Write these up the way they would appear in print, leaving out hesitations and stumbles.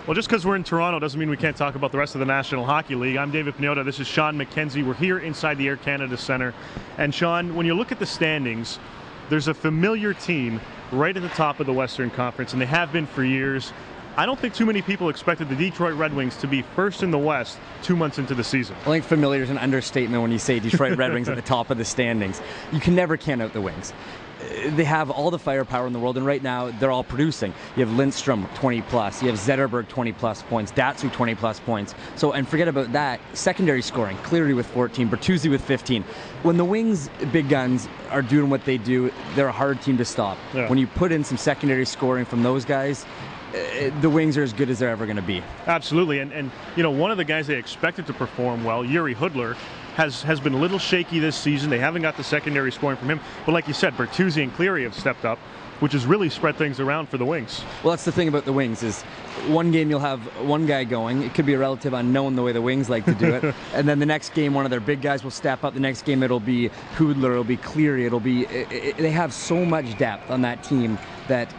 Well, just because we're in Toronto doesn't mean we can't talk about the rest of the National Hockey League. I'm David Pagnotta. This is Shawn McKenzie. We're here inside the Air Canada Centre. And Shawn, when you look at the standings, there's a familiar team right at the top of the Western Conference, and they have been for years. I don't think too many people expected the Detroit Red Wings to be first in the West 2 months into the season. I think familiar is an understatement when you say Detroit Red Wings at the top of the standings. You can never count out the Wings. They have all the firepower in the world, and right now they're all producing. You have Lindstrom 20+, you have Zetterberg 20+ points, Datsyuk 20+ points. So, and forget about that, secondary scoring, Cleary with 14, Bertuzzi with 15. When the Wings big guns are doing what they do, they're a hard team to stop. Yeah. When you put in some secondary scoring from those guys, the Wings are as good as they're ever going to be. Absolutely, and you know, one of the guys they expected to perform well, Yuri Hudler, has been a little shaky this season. They haven't got the secondary scoring from him. But like you said, Bertuzzi and Cleary have stepped up, which has really spread things around for the Wings. Well, that's the thing about the Wings is one game you'll have one guy going. It could be a relative unknown the way the Wings like to do it. And then the next game, one of their big guys will step up. The next game, it'll be Hudler, it'll be Cleary. They have so much depth on that team that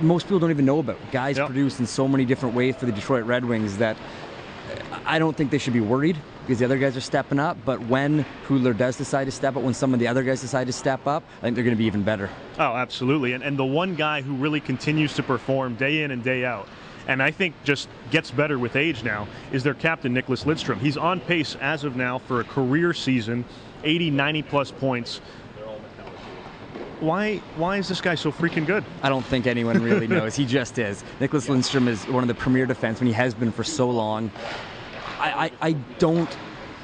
most people don't even know about. Guys produce in so many different ways for the Detroit Red Wings that I don't think they should be worried because the other guys are stepping up. But when Hudler does decide to step up, when some of the other guys decide to step up, I think they're going to be even better. Oh, absolutely. And the one guy who really continues to perform day in and day out, and I think just gets better with age now, is their captain, Nicklas Lidstrom. He's on pace as of now for a career season, 80, 90+ points. Why is this guy so freaking good? I don't think anyone really knows. He just is. Nicklas Lidstrom is one of the premier defensemen. He has been for so long. I don't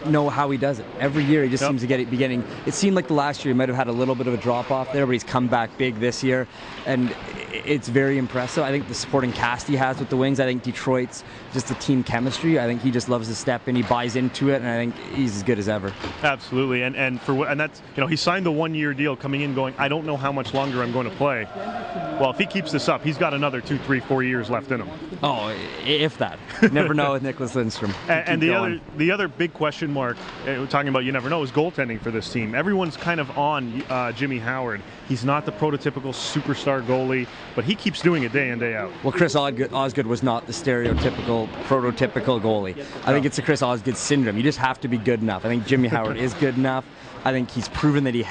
know how he does it. Every year he just seems to be getting. It seemed like the last year he might have had a little bit of a drop off there, but he's come back big this year, and it's very impressive. I think the supporting cast he has with the Wings, I think Detroit's just the team chemistry. I think he just loves to step in, he buys into it, and I think he's as good as ever. Absolutely, and that's, you know, he signed the 1-year deal coming in going, I don't know how much longer I'm going to play. Well, if he keeps this up, he's got another 2, 3, 4 years left in him. Oh, if that. Never know with Nicklas Lidstrom. And the other big question mark, we're talking about you never know, is goaltending for this team. Everyone's kind of on Jimmy Howard. He's not the prototypical superstar goalie, but he keeps doing it day in, day out. Well, Chris Osgood was not the stereotypical, prototypical goalie. I think it's the Chris Osgood syndrome. You just have to be good enough. I think Jimmy Howard is good enough. I think he's proven that he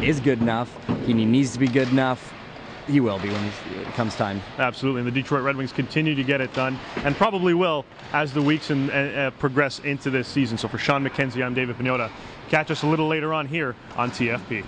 is good enough. He needs to be good enough. He will be when it comes time. Absolutely, and the Detroit Red Wings continue to get it done, and probably will as the weeks progress into this season. So for Shawn McKenzie, I'm David Pagnotta. Catch us a little later on here on TFP.